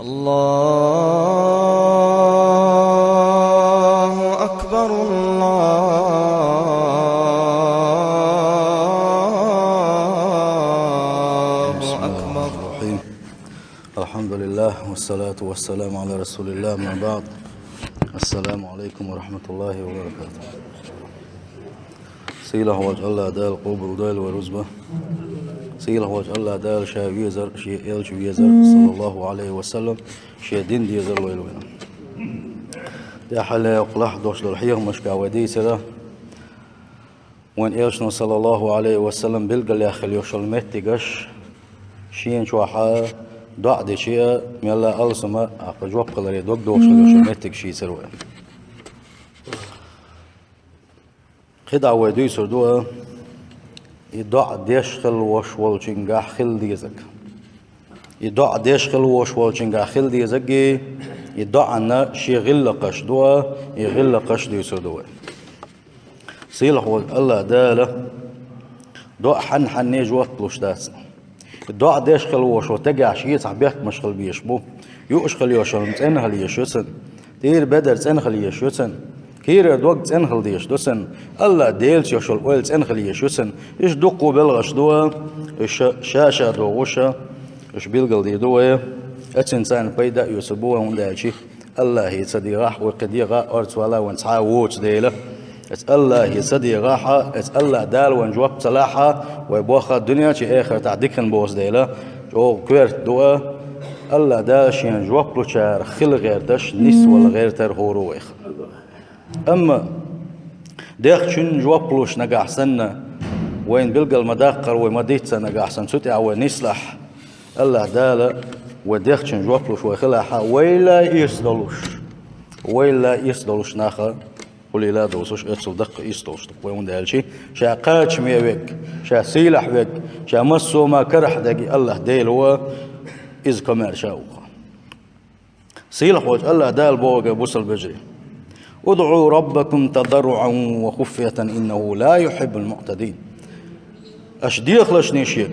الله أكبر الله أكبر. الحمد لله والصلاة والسلام على رسول الله. من بعد، السلام عليكم ورحمة الله وبركاته. سيله وجه الله دال قبر ودال ورزبة، سيله وجه الله دال شاويزر شيء يلشويزر صلى الله عليه وسلم شيء دين ديزر ويلونا يا حلا يقلح دوش للحيغ مش كاودي سرا وين إيشنا صلى الله عليه وسلم بلقى ياخل يوشل متقش شين شوحا ضع دي شيء ميلا ألسما أقجوب قلري دوك دوش يوشل متق شي سروي خدع ودي سردوه يدع ديشخل وش والجنجاح خل ديزك يدع ديشخل وش والجنجاح خل ديزك يدع أن شي غلقش دوا يغلقش ديسر دوا سيلح الله داله دع حن نيجوات لوش داسنا يدع ديشخل وش وتجع شي صاحبيك مشغل بيشبو يوشخل يوشل متنهل يشوسن دير بدر تنهل يشوسن كير دوق تنخل ديش دوسن الله ديلش يشول ويل تنخل يشوسن إيش دقوا بلغش دوا إيش شاشة دوغوشة إيش بيلقل دي دوا إنسان بيدا يسبوه ونداشي الله يتصدي راح وقدي راح أرت ولا ونسعى ووش ديله الله يتصدي راحة الله دال ونجواب صلاحة ويبوخ الدنيا شي آخر تعديكن بوس ديله جو كويرت دوا الله داش ينجواب لشار خل غير داش نس ولا غير تر هورويخ أما ديخ شن جوابلوش نجاح سنة وين بلقى المداقر ومديت سنة نجاح سن ستع ونسلح الله داله وديخ شن جوابلوش وخلاها ويلا يسدلوش ناخا قولي لا دوسوش اتصل دق يسدلوش وين دالشي شا قاتش ميوك شا سيلح وك شا مسو ما كرح دقي الله ديل هو إذ كمار شاوخا سيلح وجه الله دال بوغا بوصل بجري ادعوا ربكم تضرعا وخفية إنه لا يحب المعتدين أشديخ لشني شيك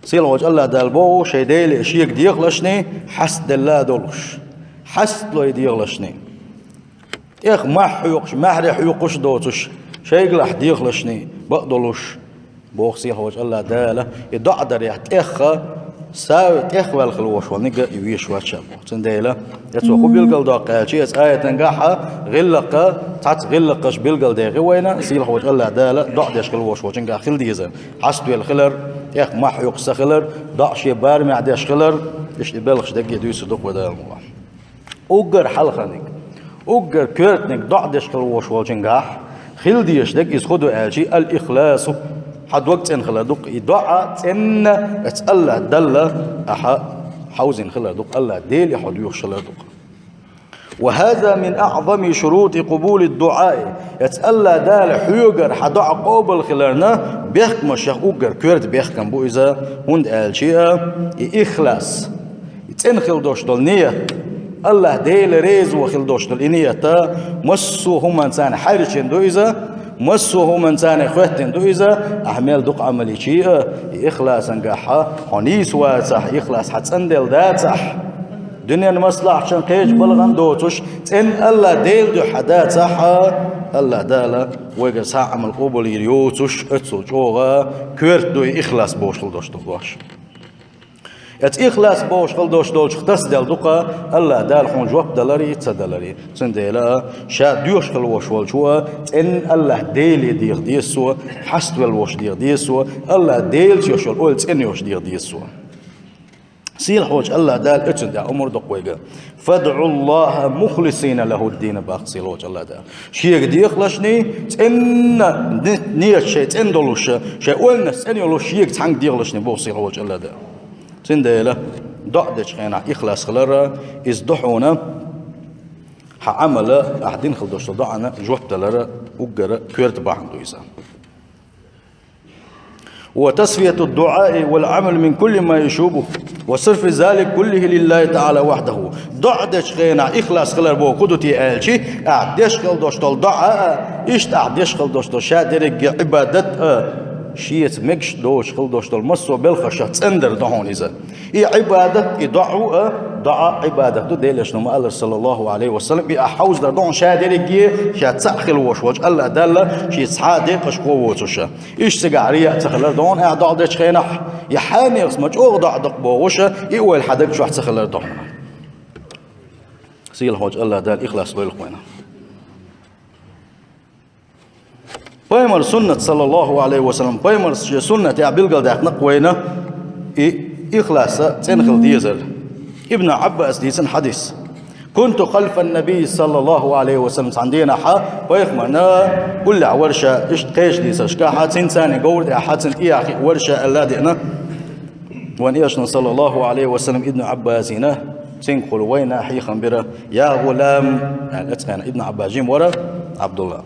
سيل وجه الله دالبو شي ديلي شيك ديخ لشني حسد الله دولش حسد لو يديخ لشني إخ محرح يقش دوتش شيك لح ديخ لشني بقدلوش بوخ سيل وجه الله داله يدعدر يحتخ ساوي تخوال خلوش ونجا يويش واتشاب تنديلا يتسوقو بيلقل داقة شيء آية تنجحها غلقة تعت غلقش بيلقل داقة وينا سيلح وجه الله دالة ضع ديش خلوش وتنجح خل ديزا حسب الخلر يخ مح يقص خلر ضع شيء بارمي عديش خلر إيش يبلغش دقي دويس دوق ودا الموضوع أوجر حلقنك أوجر كرتنك ضع ديش خلوش وتنجح خل ديش دق يسخدوا آل شيء الإخلاص حد وقت إن خلا دق يدعى إن الله دل حوزن خلا دق الله ديل يحد يخشلا دق وهذا من أعظم شروط قبول الدعاء يتألى دال حيوجر حدع قبل خلرنا بيحكم الشيخ أوجر كورد بيحكم بو إذا هند آل شيء إخلاص يتنخل دوش دل نية الله ديل ريز وخل دوش دل نية مسو هم إنسان حرشين دو إذا مسوه من ثاني خوتين دو إذا أحمل دق عملي شيء إخلاص نجاحه حنيس واسح إخلاص حتسندل دات صح دنيا المصلحة عشان قيش بلغن دوتش إن الله ديل دو حدات صح الله داله ويجر ساعة من قبل يريوتش اتسو جوغا كورت دو إخلاص بوش خلدوش دقواش ات إخلاص بوش خلدوش دولش ختص دل دقا الله دال حون جواب دلاري تصدلاري سنديلا شا ديوش خلوش والشوا إن الله ديل دير ديسوا حست والوش دير ديسوا الله ديل يوشل قلت إن يوش دير ديسوا سيل حوج الله دال اتن دا أمور دقويقا فادعوا الله مخلصين له الدين باق سيل حوج الله دال شيك دي يخلشني إن نية شيء تندلوش شيء قلنا سنيولوش شيك تحنك دي يخلشني بوق سيل حوج الله دال سنديلا ضعدش خينا إخلاص خلرا إزدحونا حعمل أحدين خلدوش ضعنا جوبت لرا وجرا كورت بعندو إذا وتصفية الدعاء والعمل من كل ما يشوبه وصرف ذلك كله لله تعالى وحده ضعدش خينا إخلاص خلر بو قدوتي آلشي أعدش خلدوش دعاء إيش أعدش خلدوش شادرق عبادت شيت مكش دوش خل دوش دول مسو بالخشة اندر دهون إذا عبادة يدعو دعاء عبادة دو ديلش نما الله صلى الله عليه وسلم بأحوز در دون شادر جي شاد تأخل وش وش الله دل شي صحادق قوتش إيش سجارية تخلر دون أعضاء دش خينح يحامي اسمه أغضع دق بوش يقول حدك شو تخلر دون سيل هوج الله دل إخلاص بالقوينا بايمر سنة صلى الله عليه وسلم بايمر سنة يا بلغل داق نقوينا إخلاص تنخل ديزر ابن عباس ديسن حديث كنت خلف النبي صلى الله عليه وسلم عندنا حا ويخمنا كل ورشة إيش قيش ديسر شكاحة تنساني قول حاتن إياخي ورشة الله دينا وان إيشنا صلى الله عليه وسلم ابن عباس هنا تنقل وين حي خنبرة يا غلام يعني أتقان ابن عباس جيم ورا عبد الله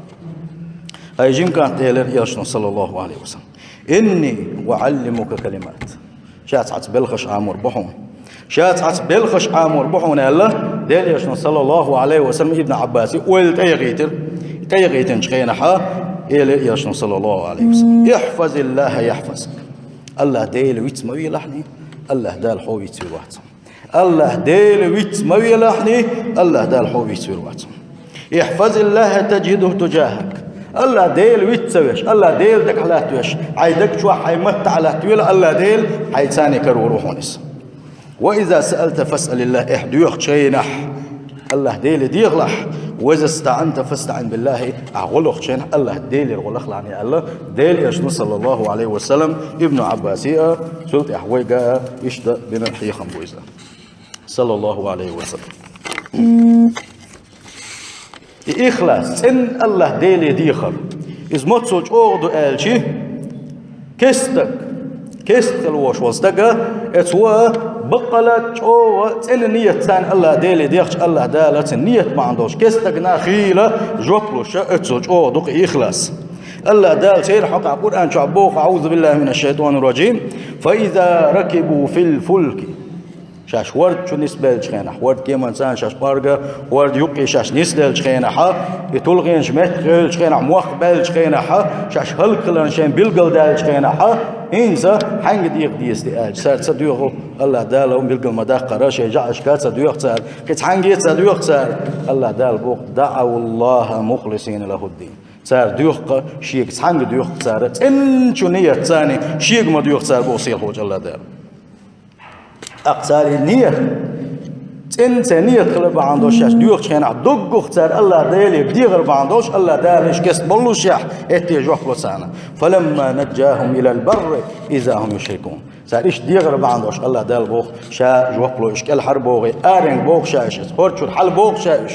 هاي جيم كانت تيلر إيشنا صلى الله عليه وسلم إني أعلمك كلمات شات بلخش عامر بحون شات بلخش عامر بحون الله ديل يشنا صلى الله عليه وسلم ابن عباس ويل تيغيتر شخينا حا إلى يشنا صلى الله عليه وسلم يحفظ الله يحفظك الله ديل ويت موي لحني الله دال حو يتسوي وقت الله ديل ويت موي لحني الله دال حو يتسوي وقت يحفظ الله تجده تجاهك الله ديل ويتسويش الله ديل دك على توش عيدك شو حيمت على تويل الله ديل حيتاني كرو روحونس وإذا سألت فاسأل الله إحديوخ شينح الله ديل ديغلح وإذا استعنت فاستعن بالله أغلق شينح الله ديل يغلق لعني الله ديل يشن صلى الله عليه وسلم ابن عباسية سلط أحويقا يشتى بنا الحيخم بويزا صلى الله عليه وسلم إخلاص إن الله ديل ديخر إذ ما تصوج أغدو آلشي كستك الوش وصدقه اتوا بقلت او تن نيه تان الله ديل ديخش الله دالت نيه ما عندوش كستك ناخيله جوبلوش اتوج او دق إخلاص الله دال سير حق القرآن شعبوخ أعوذ بالله من الشيطان الرجيم فإذا ركبوا في الفلك شاش ورد شو نسبة لشخينح ورد كيما إنسان شاش بارجا ورد يقي شاش نسبة لشخينح يتلغين شمت لشخينح موخبة لشخينح شاش هلقلن شين بيلقل دال لشخينح إنسا حنق ديق ديستي سار تصديق الله دال وم بيلقل مداق قراش يجعش كات صديق سار كت حنق صديق سار الله دال بوق دعوا الله مخلصين له الدين سار ديوق شيك حنق ديوق سار إن شو نية ثاني شيك ما ديوق سار بوصيل هوج الله دال أقصال النية إنت نية خلب عندوش شاش ديوخ شين عدوق اختار الله ديلي بديغر بعندوش الله دارش كس بلوش يح اتي جوح لسانا فلما نجاهم إلى البر إذا هم يشركون سار إيش ديغر بعندوش الله دال بوخ شا جوح لوش كل حربوغي آرين بوخ شاش هورتشو الحل بوخ شاش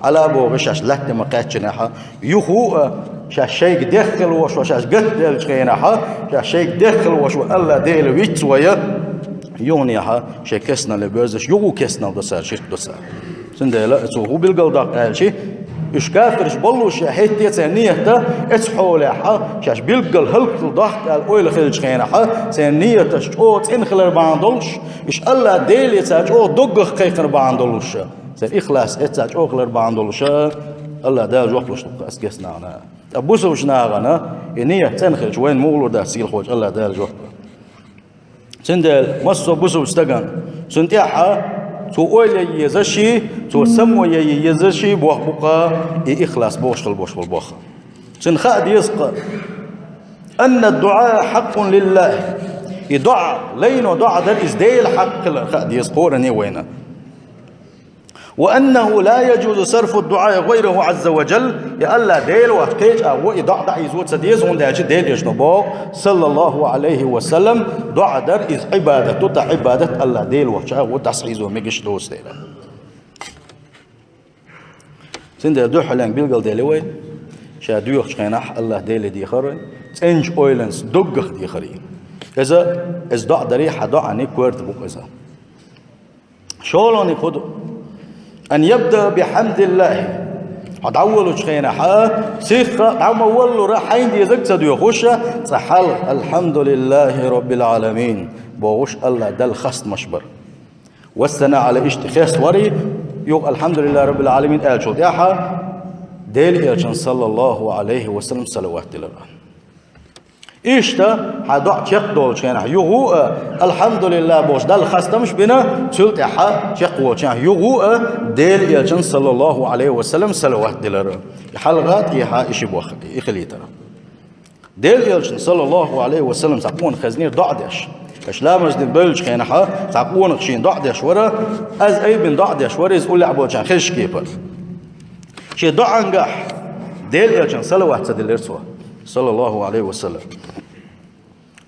على بوغ شاش لك مقاتش نحا يخو شاش شيك دخل وشو شاش قتل شينحا شاش شيك دخل وشو الله ديل ويتسويا يونيها شكسنا لبرزش يو كسنا دسار شيخ دسار سندلا هو بالقلدق قال شيء إيش كافرش بلوش حتى ثانية تا إسحولها شاش بالقل هلك الضغط قال أول خلج خينها ثانية تشوت إن خلر بعندلش إيش الله ديل يتاج أو دق خيخر بعندلش زين إخلاص يتاج أو خلر بعندلش الله دا جوحلش تقاس كسنا أنا أبوسوش ناغنا إنية تنخرج وين مولو دا سيل خوج الله دا جوح سندل مصو بوسو استغان سنتيحا تو اول يزشي تو سمو يزشي بوخ بقى إخلاص بوش بالبوخ سنخاد يسقى أن الدعاء حق لله يدعى لينو دعاء ده إزديل حق خاد يسقورني وينه وأنه لا يجوز صرف الدعاء غيره عز وجل يا الله ديل وقتيج أو يدع دع يزود سديز هون ده ديل يجنبه صلى الله عليه وسلم دعاء در إز عبادة تدع عبادة الله ديل وقتها وتصحيزه مجش دوس ديل سند دوح لين بيلقل ديلوي شادوخ شينح الله ديل دي خري تنج أويلنس دقخ دي خري إذا إز دع دريح دع عني كورت بوق إذا شلون يخدو أن يبدأ بحمد الله هتعولوا شخينا حا سيخ عم أولوا راحين دي زك سدوا خوشة صحل الحمد لله رب العالمين بوش الله دل خست مشبر والثناء على اشتخاص وري يوق الحمد لله رب العالمين قال شو ياحا ديل إلشان صلى الله عليه وسلم صلوات الله إيشتا حدع شق دولش كنا يغو الحمد لله بوش دل خستمش بنا تلت ح شق وشنا يغو ديل يجن صلى الله عليه وسلم صلوات دلر حلقات يها إشي بوخ يخليتر ديل يجن صلى الله عليه وسلم تعقون خزنير ضعدش اش لا مجد بلش كنا ح تعقون خشين ضعدش ورا از أي بن ضعدش ورا يقول لعبوشان خش كيبر شي ضعنجح ديل يجن صلوات تدلر سوا صلى الله عليه وسلم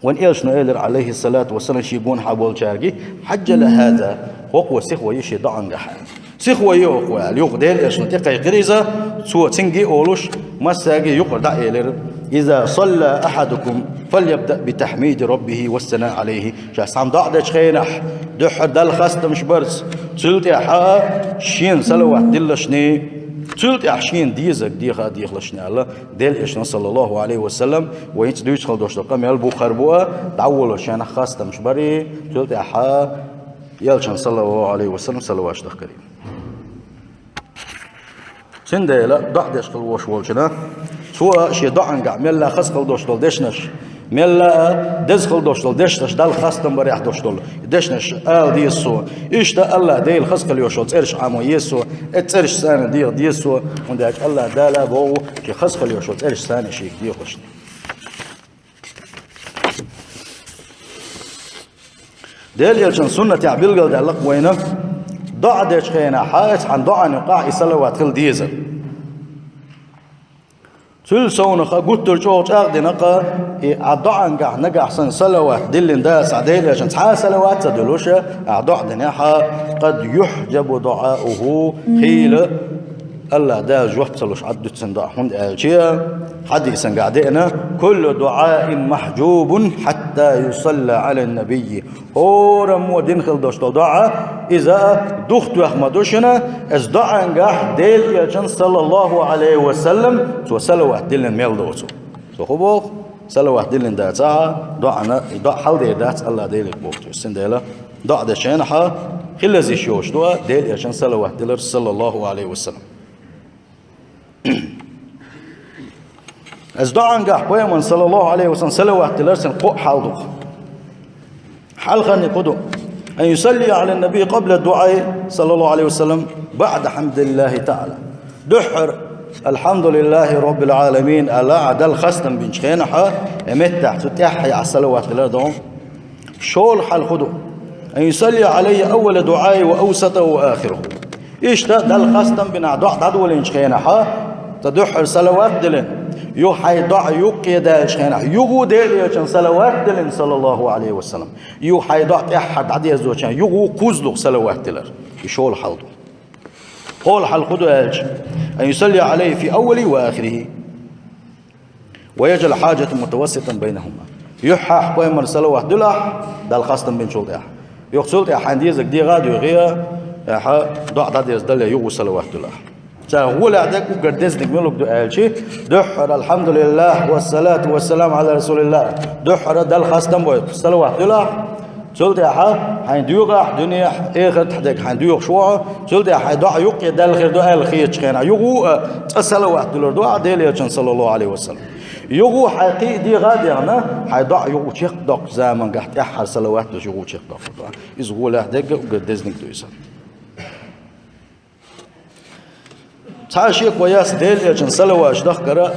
وان إيش نقدر عليه الصلاة والسلام شيبون حبول شارجي حجل هذا هو سخوة يشي ضعنجح سخوة يوقع اليوقديل إيش نتقي قريزة سوى تنجي أولوش مساجي يقرأ إلير إذا صلى أحدكم فليبدأ بتحميد ربه والثناء عليه شاس عم ضعدش خينح دحر دل خست مش برس سلت يا حا شين صلوات دلشني سلت يا شين ديزك ديخا ديخلشني الله دل إيش صلى الله عليه وسلم وينت دوش خل دوش تقام يلبو خربوه تعولوا شان خست مش بري سلت يا حا يلشان صلى الله عليه وسلم صلوات دخكري سندلا ضعدش خل وش والجنا سواء شيء ضعن قاع ملا خس خل دوش دشنش ملا دز خل دوش دشنش دال خاستم بريح دوش دشنش دي السو إيش ده الله دي الخس خل يوشل ترش عمو يسوع ترش سنة دي يسوع ونداك الله دالا بو شيء خس خل يوشل ترش سنة شيء دي خشني ديل يلشن سنة تعبيل قال دلق وينه ضعدش خينا حائط عن ضعن يقع صلوات خل ديزل تل سونخ قلت الجوج أخذ نقا أضعن قع نقع سن صلوات دلن داس عديل عشان تحا صلوات تدلوش أضع دنيحا قد يحجب دعاؤه حيل الله دا جوحت صلوش عدد سندع هند ألشيا حديثا قاعدين كل دعاء محجوب حتى يصلى على النبي هورم ودين خل دوش دعاء إذا دخت أحمدوشنا از دعاء نجاح ديل يجن صلى الله عليه وسلم تو صلوات دلن ميل دوتو تو خبوخ صلوات دلن داتا دعاء حل دي دات الله ديلك بوقتو سندلا دعاء دشينها خلزي شوش دعاء ديل يجن صلوات دلر صلى الله عليه وسلم از دعاء نجاح بيمن صلى الله عليه وسلم صلوات دلر سن قو حالدوخ حال خلني قدو أن يصلي على النبي قبل الدعاء صلى الله عليه وسلم بعد حمد الله تعالى دحر الحمد لله رب العالمين ألا عدل خستم بن شخينحا امتع تتحي على الصلوات الأرض شول حال خدو أن يصلي علي أول دعاء وأوسطه وآخره إيش دل خستم بن عدول شخينحا تدحر صلوات دلن يو حيضع يقيد شخينح يغو ديل يشن صلوات دلن صلى الله عليه وسلم يو حيضع أحد عدي زوجان يغو كوزلو صلوات دلر يشول حلدو قول حلقدو أن يصلي عليه في أول وآخره ويجعل حاجة متوسطا بينهما يحا حقويمر صلوات دلح دل خاصة بين شلط أح يقصلت أحانديزك دي غاد يغيا أحا ضع داديز دل يغو صلوات دلح هو لعدك وقردز نكمله بدو أهلشي دحر الحمد لله والصلاة والسلام على رسول الله دحر دل خاستم بوي صلوات دلح سولت يا حا حين ديوغا دنيا آخر تحدك حين ديوغ شوعة سولت يا حا دع يقي دل خير دو أهل خير شخينا يغو صلوات دلر دو ديل يجن صلى الله عليه وسلم يغو حقيقي دي غادينا حي دع يغو شيخ دق زمان قحت أحر صلوات دو يغو شيخ دق إذ هو لعدك وقردز نك دويسا تعال شيخ وياس ديل يجن صلوات دخ كرا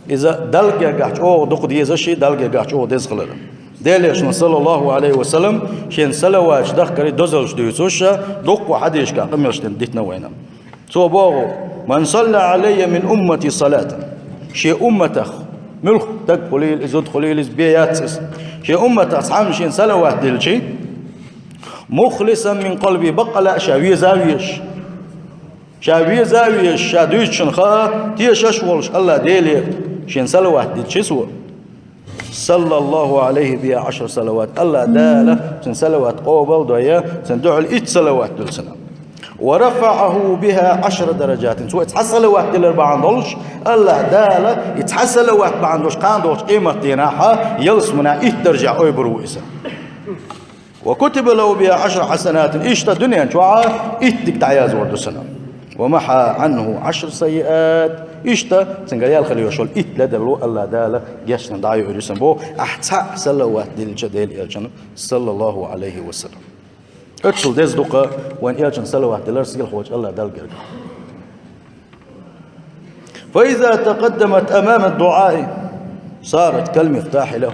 إذا دلقة قحت أو دق ديزشي دلقة قحت أو ديز خلالم ديل صلى الله عليه وسلم شين صلوات دخ كرا دوزلش دويسوشا دق وحديش كا قمرش ديتنا وينام سو باغو من صلى علي من أمتي صلاة شيء أمته ملخ تقبليل إزود خليل بياتس شيء أمته أصحاب شين صلوات ديلشي مخلصا من قلبي بقلا شاوي زاويش شادويش شنخا تيشش ولش الله ديلي شين صلوات ديلشي سو صلى الله عليه بها 10 صلوات الله داله شين صلوات قوبل دويا سندعو الإيت صلوات دلسنا ورفعه بها 10 درجات سو يتحصل واحد الاربعه دولش الله داله يتحصل واحد باندوش قاندوش قيمه ديناها يلسمنا 8 درجه او برويسه وكتب له بها 10 حسنات ايش الدنيا شوعه اتك تعياز ورد سنه ومحى عنه 10 سيئات إشتا سنقال خليه شول إتلا دلو الله دالا جشنا دعيو إرسن بو أحتاع سلوات ديل جديل إلجن صلى الله عليه وسلم أتصل ديز دقة وإن إلجن سلوات دلر سيل خوش الله دال قرق فإذا تقدمت أمام الدعاء صارت كالمفتاح له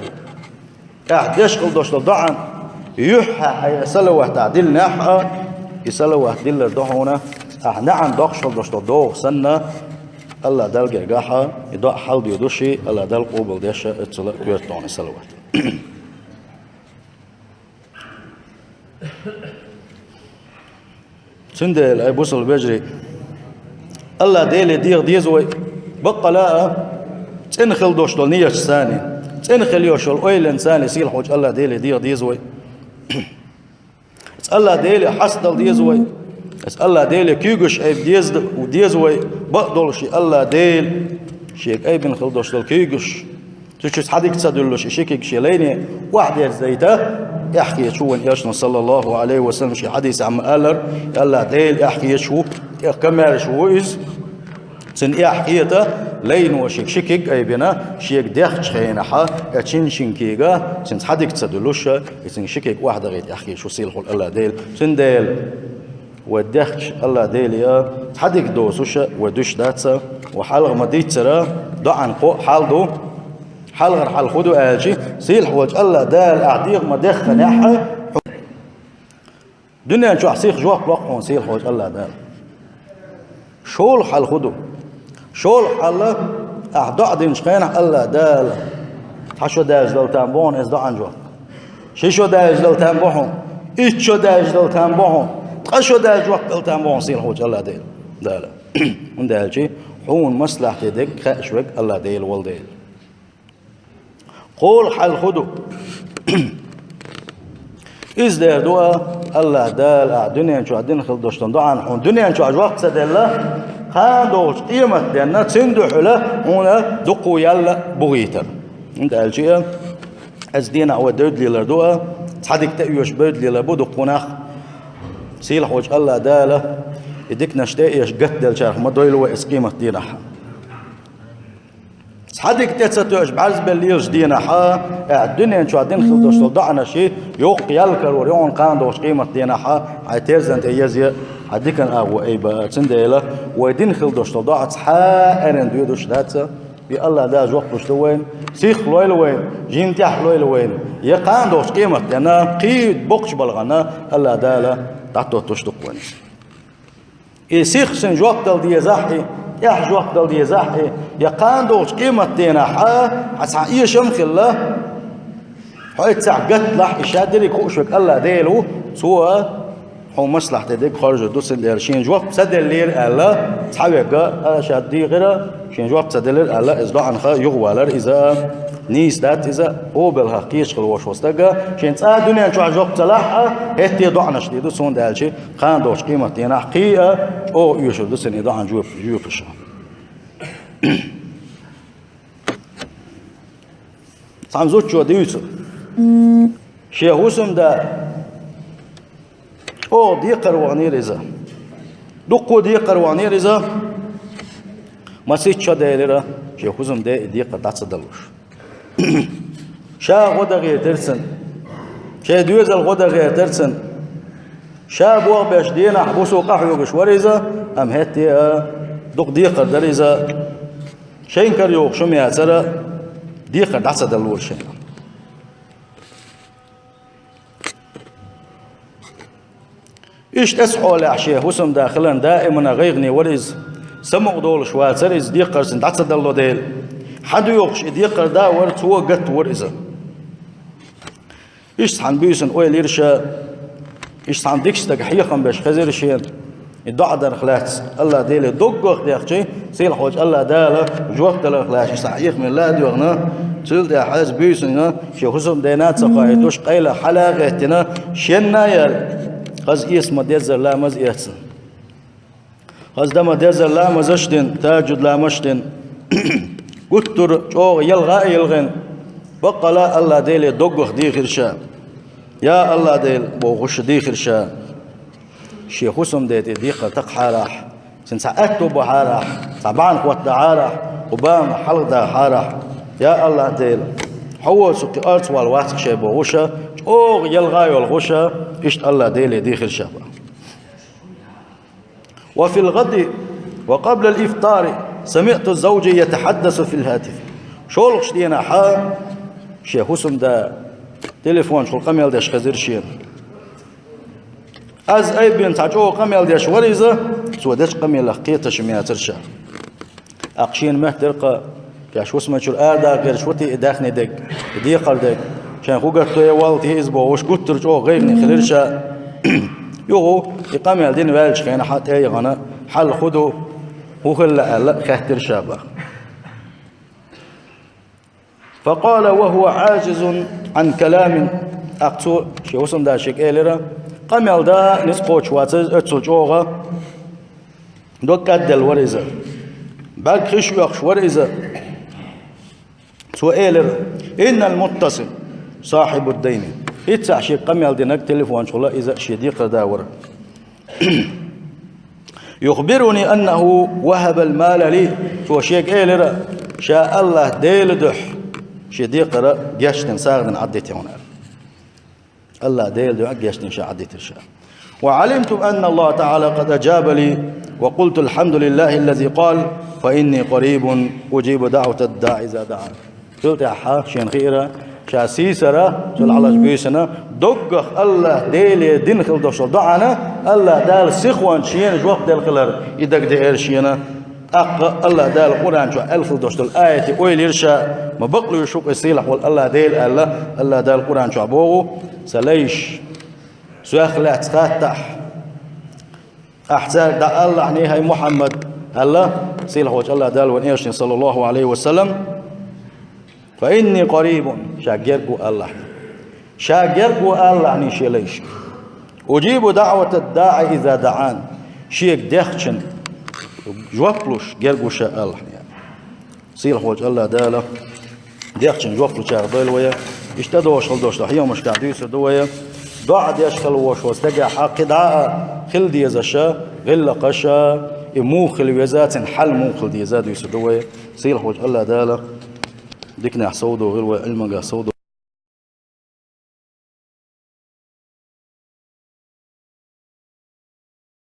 أحد يشغل دوش ضعن يحى سلوات تعديل نحى يسلوات ديل دعونا نعم دخشل دوش دوغ سنة الله دال قرقاحة يدع حال بيدوشي الله دال قوبل ديشة اتصلاء كويرتون سلوات سندل أي بوصل بجري الله ديلي ديغ ديزوي بقى لا تنخل دوش دول نيش ثاني تنخل يوشل أويلن ثاني سيل حوج الله ديلي ديغ ديزوي الله ديلي حسدل ديزوي الله ديلي كيغش أي ديزوي بقدل شي الله ديل شيك أي بن خل دوش دول كيغش تشوف حديك تصدلوش شيكك شيليني واحد يزيته يحكي شو يشنا صلى الله عليه وسلم شي حديث عم قالر الله ديل يحكي شو كمال شو إز سن يحكيته لين وشيك شيكك أي بنا شيك دخش خينها أتشين شينكيجا سن حديك تصدلوش سن شيكك واحد غير يحكي شو سيل خل الله ديل سن ديل ودخش الله ديل يا حديك دوسوش ودوش داتسا وحلق مديت سرا دعن قو حال دو حال غير حال خدو آجي سيل حوج الله دال أعطيق ما دخ نحى دنيا شو حسيخ جواب لقون سيل حوج الله دال شول حال خدو شول حال أعضاء دين شقينا الله دال حشو داج دل تنبون إز دعن جواب شو داج دل تنبون إيش داج دل تنبون قشو داج جواب دل تنبون سيل حوج الله دال دال من دالجي حون مصلحة دك خاشوك الله دال والدال قول حال خدو إز دار دعاء الله دال الدنيا شو عدين خل دوشتن دعاء عن الدنيا شو عجوق سدلا خادوش قيمة دينا تندو حلا هنا دقو يلا بغيتر انت الشيء از دينا او دود لي لدعاء صدق تأيوش بود لي لبو دقوناخ سيل حوج الله دال يديك نشتاقيش قد دل شارخ ما دويلو اس قيمة دينا حدك تتسويش بعرز بالليش دينا حا الدنيا شو عدين خلدوش ضعنا شيء يوق يالكر وريون قاندوش قيمة دينا حا عتيرزنت يزي عديكن أو أي بتنديلا ودين خلدوش ضاعت حا أرن ديودوش داتسا بي الله دا جوقتوش لوين سيخ لويل وين جيم تح لويل وين يقاندوش قيمة دينا قيد بوقش بلغنا الله دالا تعطو تشتق وين يسيخ سن جوقتل دي زاحي يح جوقتل دي زاحي يقاندوش قيمة دينا حا حسعيه شمخ الله حويت تعقت لح إشادري كوشك الله ديلو سوى حو مصلحة ديك خارج دوس اللي شين جواب سدل لير الله صحابك شادي غيره شين جواب سدل لير الله إزلا عن خا يغوالر إذا نيس دات إذا هو بالحقيقة خلوش وستجا شين صار دنيا شو جواب صلاح هتي ضعنا شديد سون دالشي خان دوش قيمة دينا حقيقة أو يشوف دوس إن ضعنا جواب فشة سامزوت شو ديوس شيء حسم ده أو دي قرواني رزا دقو دي قرواني رزا ما سيت شو دايرة شيء حسم ده دي قطع صدلوش شا غدا غير ترسن شا دوز الغدا غير ترسن شا بوغ باش دينا حبوسو قحيو بشوريزا أم هتي دق دي قدر رزا شين كريوق شو مياسرة دي قطع صدلوش شين إيش تسحو لعشيه وسم داخلا دائما غيغني ورز سمع دول شواترز ديقر سندعت دلو ديل حدو يوقش ديقر دا ورد هو قت ورزا إيش سحن بيسن أوي ليرشا إيش سحن ديكش تقحيقا باش خزير شين يدعى در خلاص الله ديل دوغ ديخشي سيل حوج الله دالا جوق دل خلاص يستحيق من الله ديغنا تل دي حاز بيسن شي خصم دينات سقايتوش قيل حلاقتنا شنا يال خز اسم ديزر لا مز يحسن خز دم ديزر لا مزشتن تاجد لا مشتن قطر جو يلغى يلغن بقى لا الله ديل دوغ دي خرشا يا الله ديل بوغش دي خرشا شي خصم ديت ديقه تقحالح سنسعتو بحارح طبعا قوات عارح وبام حلق دا حارح يا الله ديل هو سكي أرض والواسق شيء بوغوشة أوغ يلغاي والغوشة إشت الله ديل ديخل شابا. وفي الغد وقبل الإفطار سمعت الزوج يتحدث في الهاتف شولق شدينا حا شي حسم دا تليفون شو قميل داش خزير شين از اي بين تعجو قميل داش وريزه سو داش قميل لقيته شمياتر شا اقشين مهترقه كاش وسمه شو ادا غير شوتي داخني دق دي قردك كان خو قلت يا والتي اسبو وش قلت رجو غيرني خليرشا يوغو يقامل دين والش كان حتى اي غنا حل خدو وخل كهتر شابه. فقال وهو عاجز عن كلام اقتو شي وسم دا شيك ايلرا قمل دا نسقوش واتز اتسوجوغا دوك قدل وريزه بعد خش يخش وريزه سو ايلر ان المتصل صاحب الدين يتسع شي قمل دينك تليفون شغله اذا شي ديق داور يخبرني انه وهب المال لي سو شيك ايلرا شاء الله ديل دح شي ديقرا جاشتن ساغدن عديت هنا الله ديل دح جاشتن شا عديت الشا. وعلمت ان الله تعالى قد اجاب لي وقلت الحمد لله الذي قال فاني قريب اجيب دعوه الداعي اذا دعان. قلت يا حا شين خيره شا سيسرا شل على جبيسنا دقخ الله ديل دين خل دوش دعانا الله دال سخوان شين جواب دال خلر يدق دير شينا أق الله دال القرآن شو ألف دوشت الآية أويل يرشا ما بقلو يشوف السيلح والله ديل الله دال القرآن شو أبوه سليش سواخ لا تفتح أحسن دا الله عني هاي محمد الله سيلح وجه الله دال ونيرش صلى الله عليه وسلم فإني قريب شاجركو الله عني شيليش أجيب دعوة الداعي إذا دعان شيك دخشن جوابلوش جرجوش الله يعني سيل خوج الله داله ديخشن جوابلوش عقبال ويا اشتدوش خلدوش لحيا مش قاعديس دويا ضاع ديشخل وش واستجع حق دعاء خل دي زشا غل قشا موخل ويزات حل موخل دي زاد يسدويا سيل خوج الله داله ديكنا حسودو غير علم جا سودو